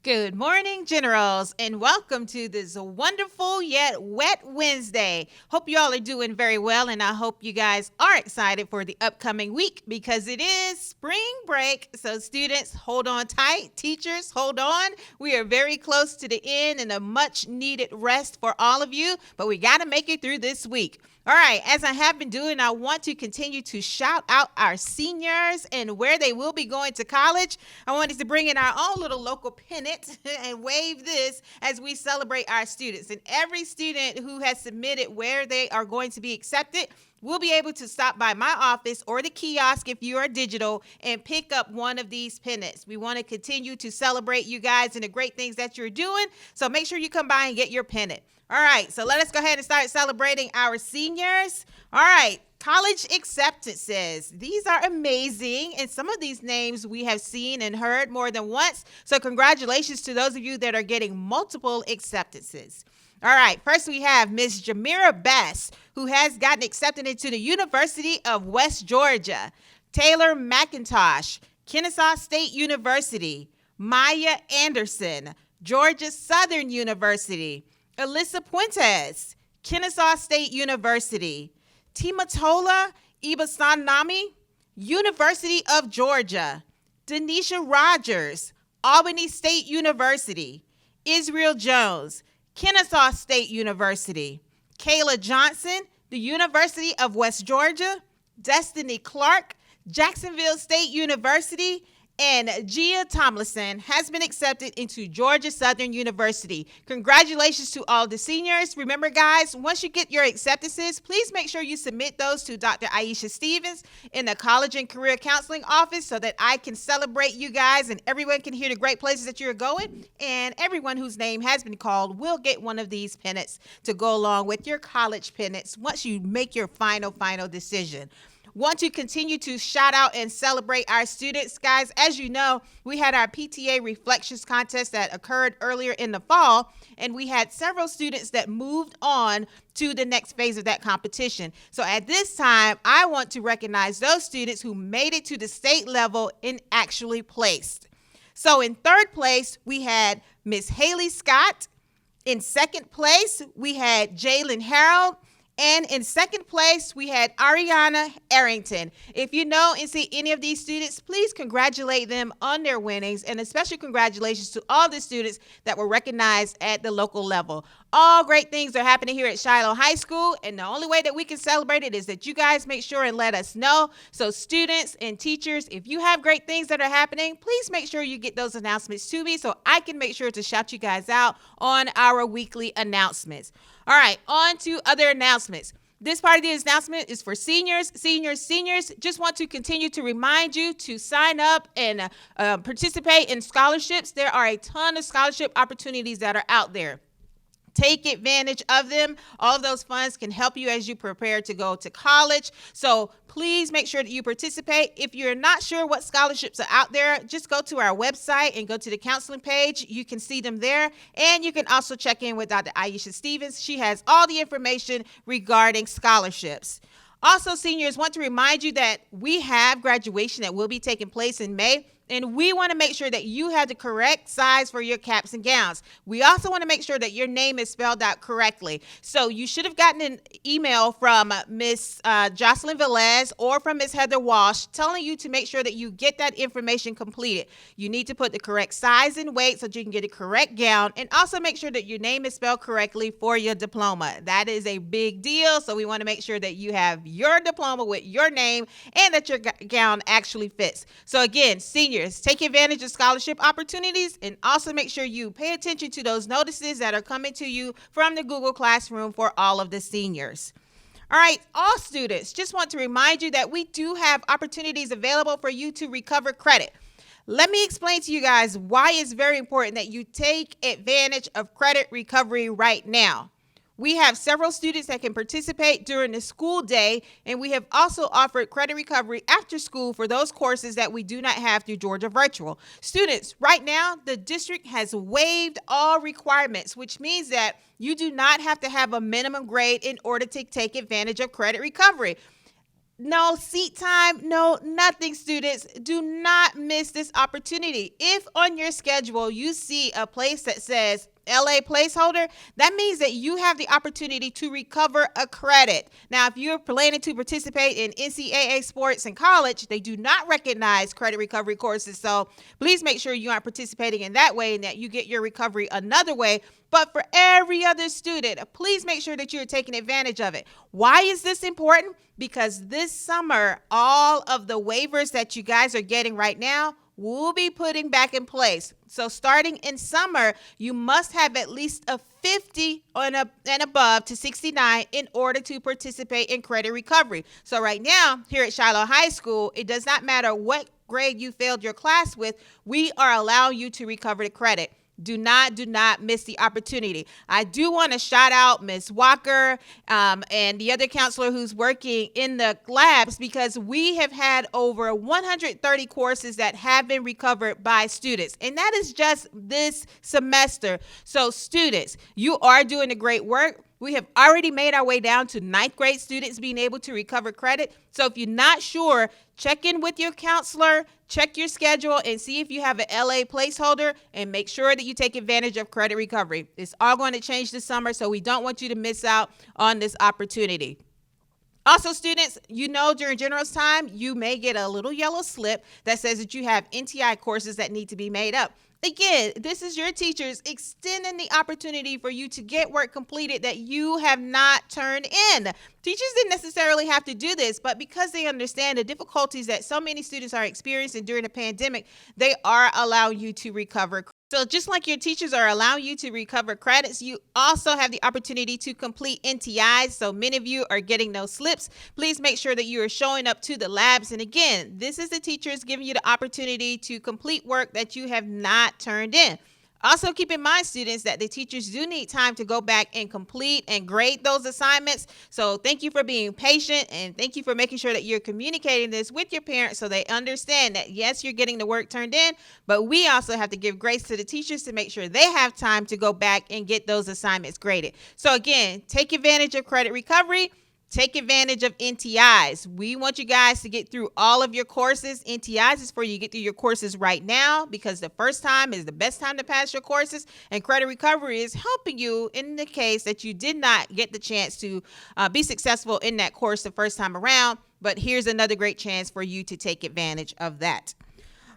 Good morning, Generals, and welcome to this wonderful yet wet Wednesday. Hope you all are doing very well, and I hope you guys are excited for the upcoming week because it is spring break. So, students, hold on tight. Teachers, hold on. We are very close to the end and a much needed rest for all of you, but we got to make it through this week. All right, as I have been doing, I want to continue to shout out our seniors and where they will be going to college. I wanted to bring in our own little local pennant and wave this as we celebrate our students. And every student who has submitted where they are going to be accepted will be able to stop by my office or the kiosk if you are digital and pick up one of these pennants. We want to continue to celebrate you guys and the great things that you're doing. So make sure you come by and get your pennant. All right, so let us go ahead and start celebrating our seniors. All right, college acceptances. These are amazing, and some of these names we have seen and heard more than once. So congratulations to those of you that are getting multiple acceptances. All right, first we have Miss Jamira Bess, who has gotten accepted into the University of West Georgia. Taylor McIntosh, Kennesaw State University. Maya Anderson, Georgia Southern University. Alyssa Puentes, Kennesaw State University. Timatola Ibasanami, University of Georgia. Denisha Rogers, Albany State University. Israel Jones, Kennesaw State University. Kayla Johnson, the University of West Georgia. Destiny Clark, Jacksonville State University. And Gia Tomlinson has been accepted into Georgia Southern University. Congratulations to all the seniors. Remember, guys, once you get your acceptances, please make sure you submit those to Dr. Aisha Stevens in the College and Career Counseling Office so that I can celebrate you guys and everyone can hear the great places that you're going. And everyone whose name has been called will get one of these pennants to go along with your college pennants once you make your final decision. Want to continue to shout out and celebrate our students. Guys, as you know, we had our PTA Reflections Contest that occurred earlier in the fall, and we had several students that moved on to the next phase of that competition. So at this time, I want to recognize those students who made it to the state level and actually placed. So in third place, we had Miss Haley Scott. In second place, we had Jalen Harold. And in second place, we had Ariana Arrington. If you know and see any of these students, please congratulate them on their winnings, and especially congratulations to all the students that were recognized at the local level. All great things are happening here at Shiloh High School, and the only way that we can celebrate it is that you guys make sure and let us know. So students and teachers, if you have great things that are happening, please make sure you get those announcements to me so I can make sure to shout you guys out on our weekly announcements. All right, on to other announcements. This part of the announcement is for seniors. Seniors, just want to continue to remind you to sign up and participate in scholarships. There are a ton of scholarship opportunities that are out there. Take advantage of them. All of those funds can help you as you prepare to go to college. So please make sure that you participate. If you're not sure what scholarships are out there, just go to our website and go to the counseling page. You can see them there. And you can also check in with Dr. Aisha Stevens. She has all the information regarding scholarships. Also, seniors, want to remind you that we have graduation that will be taking place in May. And we want to make sure that you have the correct size for your caps and gowns. We also want to make sure that your name is spelled out correctly. So you should have gotten an email from Miss Jocelyn Velez or from Miss Heather Walsh telling you to make sure that you get that information completed. You need to put the correct size and weight so that you can get a correct gown, and also make sure that your name is spelled correctly for your diploma. That is a big deal. So we want to make sure that you have your diploma with your name and that your gown actually fits. So again, seniors, take advantage of scholarship opportunities, and also make sure you pay attention to those notices that are coming to you from the Google Classroom for all of the seniors. All right, all students, just want to remind you that we do have opportunities available for you to recover credit. Let me explain to you guys why it's very important that you take advantage of credit recovery right now. We have several students that can participate during the school day, and we have also offered credit recovery after school for those courses that we do not have through Georgia Virtual. Students, right now, the district has waived all requirements, which means that you do not have to have a minimum grade in order to take advantage of credit recovery. No seat time, no nothing, students. Do not miss this opportunity. If on your schedule you see a place that says LA placeholder, that means that you have the opportunity to recover a credit. Now, if you're planning to participate in NCAA sports in college, they do not recognize credit recovery courses. So please make sure you aren't participating in that way and that you get your recovery another way. But for every other student, please make sure that you're taking advantage of it. Why is this important? Because this summer, all of the waivers that you guys are getting right now we'll be putting back in place. So starting in summer, you must have at least a 50 and above to 69 in order to participate in credit recovery. So right now, here at Shiloh High School, it does not matter what grade you failed your class with, we are allowing you to recover the credit. Do not miss the opportunity. I do want to shout out Ms. Walker and the other counselor who's working in the labs because we have had over 130 courses that have been recovered by students. And that is just this semester. So students, you are doing a great work. We have already made our way down to ninth grade students being able to recover credit. So if you're not sure, check in with your counselor, check your schedule, and see if you have an LA placeholder, and make sure that you take advantage of credit recovery. It's all going to change this summer, so we don't want you to miss out on this opportunity. Also, students, you know during general's time, you may get a little yellow slip that says that you have NTI courses that need to be made up. Again, this is your teachers extending the opportunity for you to get work completed that you have not turned in. Teachers didn't necessarily have to do this, but because they understand the difficulties that so many students are experiencing during the pandemic, they are allowing you to recover. So just like your teachers are allowing you to recover credits, you also have the opportunity to complete NTIs. So many of you are getting those slips. Please make sure that you are showing up to the labs. And again, this is the teachers giving you the opportunity to complete work that you have not turned in. Also, keep in mind, students, that the teachers do need time to go back and complete and grade those assignments. So thank you for being patient, and thank you for making sure that you're communicating this with your parents so they understand that, yes, you're getting the work turned in, but we also have to give grace to the teachers to make sure they have time to go back and get those assignments graded. So again, take advantage of credit recovery. Take advantage of NTIs. We want you guys to get through all of your courses. NTIs is for you to get through your courses right now because the first time is the best time to pass your courses, and credit recovery is helping you in the case that you did not get the chance to be successful in that course the first time around. But here's another great chance for you to take advantage of that.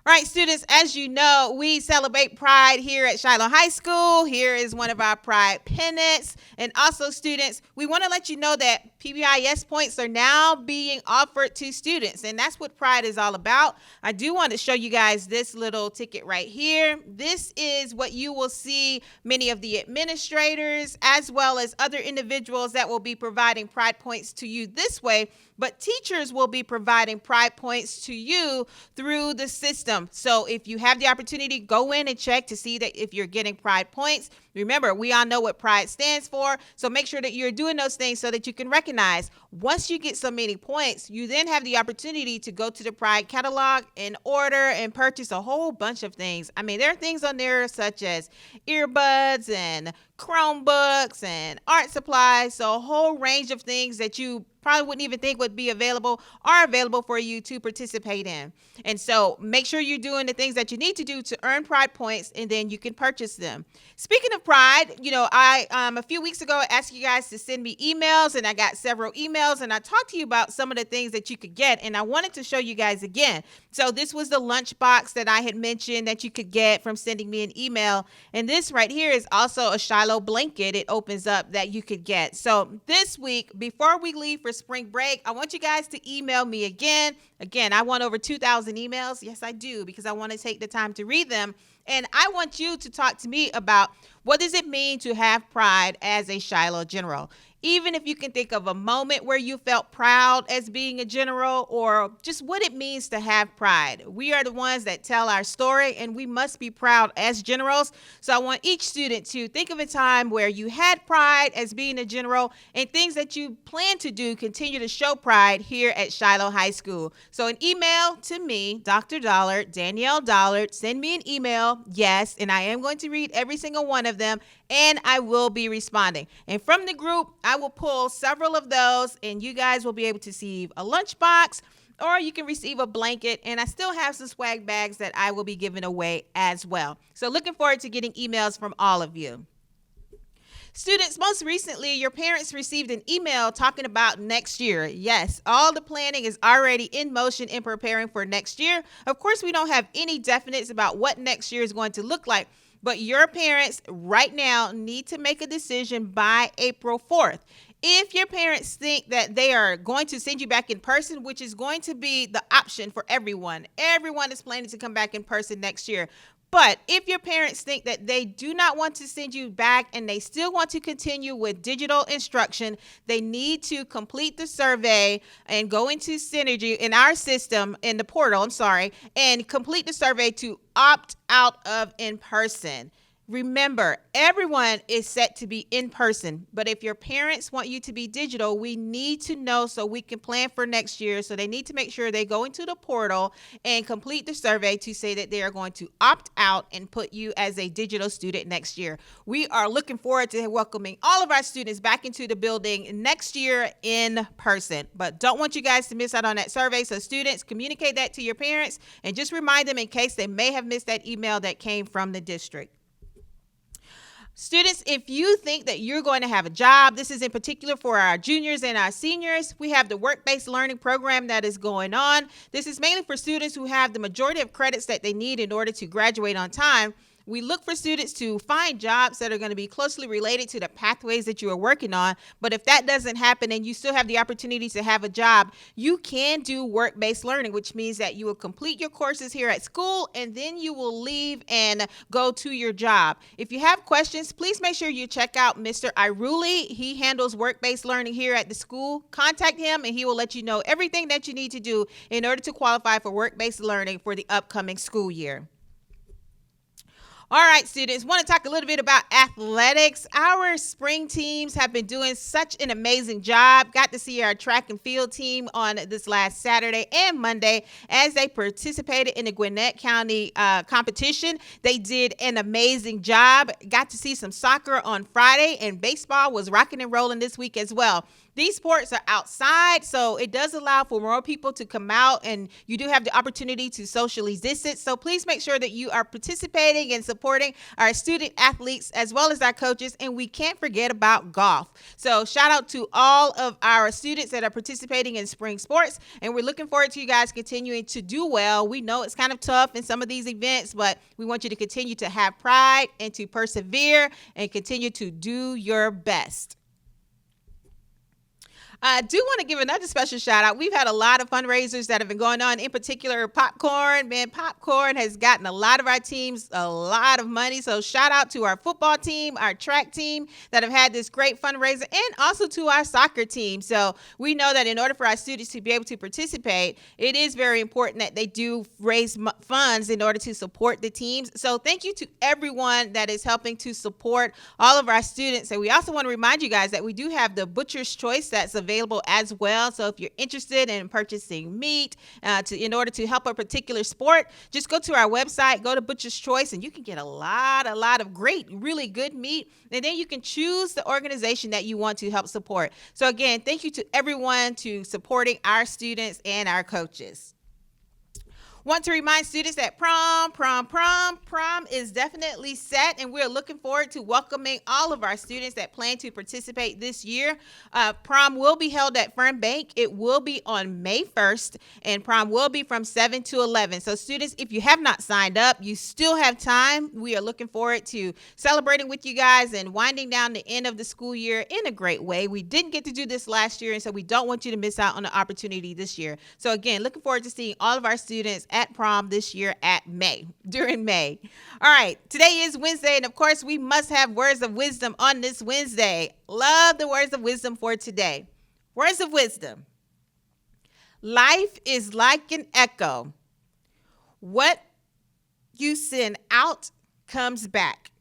All right, students, as you know, we celebrate Pride here at Shiloh High School. Here is one of our Pride pennants. And also, students, we want to let you know that PBIS points are now being offered to students, and that's what Pride is all about. I do want to show you guys this little ticket right here. This is what you will see many of the administrators as well as other individuals that will be providing Pride points to you this way, but teachers will be providing Pride points to you through the system. So if you have the opportunity, go in and check to see that if you're getting Pride points. Remember, we all know what Pride stands for, so make sure that you're doing those things so that you can recognize. Once you get so many points, you then have the opportunity to go to the Pride catalog and order and purchase a whole bunch of things. I mean, there are things on there such as earbuds and Chromebooks and art supplies, so a whole range of things that you probably wouldn't even think would be available are available for you to participate in. And so make sure you're doing the things that you need to do to earn Pride points, and then you can purchase them. Speaking of Pride, you know, I a few weeks ago asked you guys to send me emails, and I got several emails, and I talked to you about some of the things that you could get, and I wanted to show you guys again. So this was the lunchbox that I had mentioned that you could get from sending me an email, and this right here is also a Shiloh blanket. It opens up that you could get. So this week, before we leave for spring break, I want you guys to email me again. Again, I want over 2,000 emails. Yes, I do, because I want to take the time to read them. And I want you to talk to me about what does it mean to have pride as a Shiloh general. Even if you can think of a moment where you felt proud as being a general, or just what it means to have pride. We are the ones that tell our story, and we must be proud as generals. So I want each student to think of a time where you had pride as being a general, and things that you plan to do continue to show pride here at Shiloh High School. So an email to me, Dr. Dollard, Danielle Dollard. Send me an email, yes, and I am going to read every single one of them. and I will be responding. And from the group, I will pull several of those, and you guys will be able to receive a lunchbox, or you can receive a blanket, and I still have some swag bags that I will be giving away as well. So looking forward to getting emails from all of you. Students, most recently, your parents received an email talking about next year. Yes, all the planning is already in motion in preparing for next year. Of course, we don't have any definites about what next year is going to look like, but your parents right now need to make a decision by April 4th. If your parents think that they are going to send you back in person, which is going to be the option for everyone is planning to come back in person next year. But if your parents think that they do not want to send you back and they still want to continue with digital instruction, they need to complete the survey and go into Synergy in our system, in the portal, and complete the survey to opt out of in person. Remember, everyone is set to be in person, but if your parents want you to be digital, we need to know so we can plan for next year. So they need to make sure they go into the portal and complete the survey to say that they are going to opt out and put you as a digital student next year. We are looking forward to welcoming all of our students back into the building next year in person, but don't want you guys to miss out on that survey. So students, communicate that to your parents and just remind them in case they may have missed that email that came from the district. Students, if you think that you're going to have a job, this is in particular for our juniors and our seniors, we have the work-based learning program that is going on. This is mainly for students who have the majority of credits that they need in order to graduate on time. We look for students to find jobs that are going to be closely related to the pathways that you are working on. But if that doesn't happen and you still have the opportunity to have a job, you can do work-based learning, which means that you will complete your courses here at school and then you will leave and go to your job. If you have questions, please make sure you check out Mr. Iruli. He handles work-based learning here at the school. Contact him and he will let you know everything that you need to do in order to qualify for work-based learning for the upcoming school year. All right, students, want to talk a little bit about athletics. Our spring teams have been doing such an amazing job. Got to see our track and field team on this last Saturday and Monday as they participated in the Gwinnett County competition. They did an amazing job. Got to see some soccer on Friday, and baseball was rocking and rolling this week as well. These sports are outside, so it does allow for more people to come out, and you do have the opportunity to socially distance. So please make sure that you are participating and supporting our student athletes as well as our coaches, and we can't forget about golf. So shout out to all of our students that are participating in spring sports, and we're looking forward to you guys continuing to do well. We know it's kind of tough in some of these events, but we want you to continue to have pride and to persevere and continue to do your best. I do want to give another special shout out. We've had a lot of fundraisers that have been going on, in particular popcorn. Man, popcorn has gotten a lot of our teams a lot of money. So shout out to our football team, our track team that have had this great fundraiser, and also to our soccer team. So we know that in order for our students to be able to participate, it is very important that they do raise funds in order to support the teams. So thank you to everyone that is helping to support all of our students. And we also want to remind you guys that we do have the Butcher's Choice that's available as well. So if you're interested in purchasing meat in order to help a particular sport, just go to our website, go to Butcher's Choice, and you can get a lot of great, really good meat. And then you can choose the organization that you want to help support. So again, thank you to everyone to supporting our students and our coaches. Want to remind students that prom is definitely set, and we're looking forward to welcoming all of our students that plan to participate this year. Prom will be held at Fern Bank. It will be on May 1st, and prom will be from 7 to 11. So students, if you have not signed up, you still have time. We are looking forward to celebrating with you guys and winding down the end of the school year in a great way. We didn't get to do this last year, and so we don't want you to miss out on the opportunity this year. So again, looking forward to seeing all of our students at prom this year during May. All right, today is Wednesday, and of course, we must have words of wisdom on this Wednesday. Love the words of wisdom for today. Words of wisdom. Life is like an echo. What you send out comes back.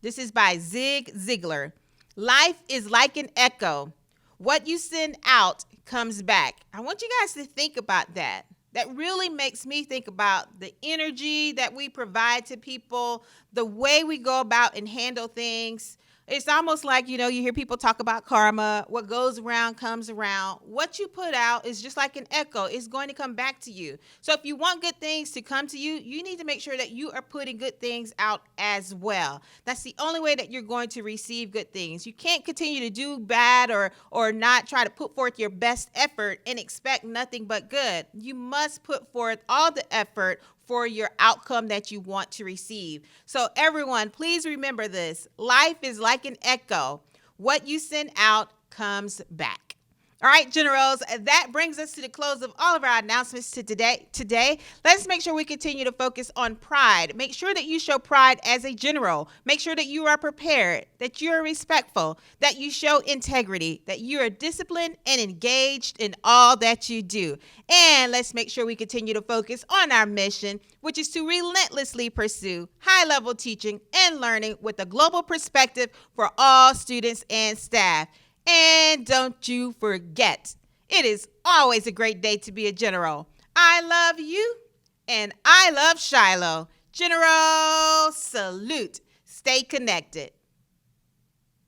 This is by Zig Ziglar. Life is like an echo. What you send out comes back. I want you guys to think about that. that really makes me think about the energy that we provide to people, the way we go about and handle things. It's almost like, you hear people talk about karma. What goes around comes around. What you put out is just like an echo. It's going to come back to you. So if you want good things to come to you, you need to make sure that you are putting good things out as well. That's the only way that you're going to receive good things. You can't continue to do bad or not try to put forth your best effort and expect nothing but good. You must put forth all the effort for your outcome that you want to receive. So everyone, please remember this. Life is like an echo. What you send out comes back. All right, Generals, that brings us to the close of all of our announcements today. Let's make sure we continue to focus on pride. Make sure that you show pride as a general. Make sure that you are prepared, that you are respectful, that you show integrity, that you are disciplined and engaged in all that you do. And let's make sure we continue to focus on our mission, which is to relentlessly pursue high-level teaching and learning with a global perspective for all students and staff. And don't you forget, it is always a great day to be a general. I love you, and I love Shiloh. General, salute. Stay connected.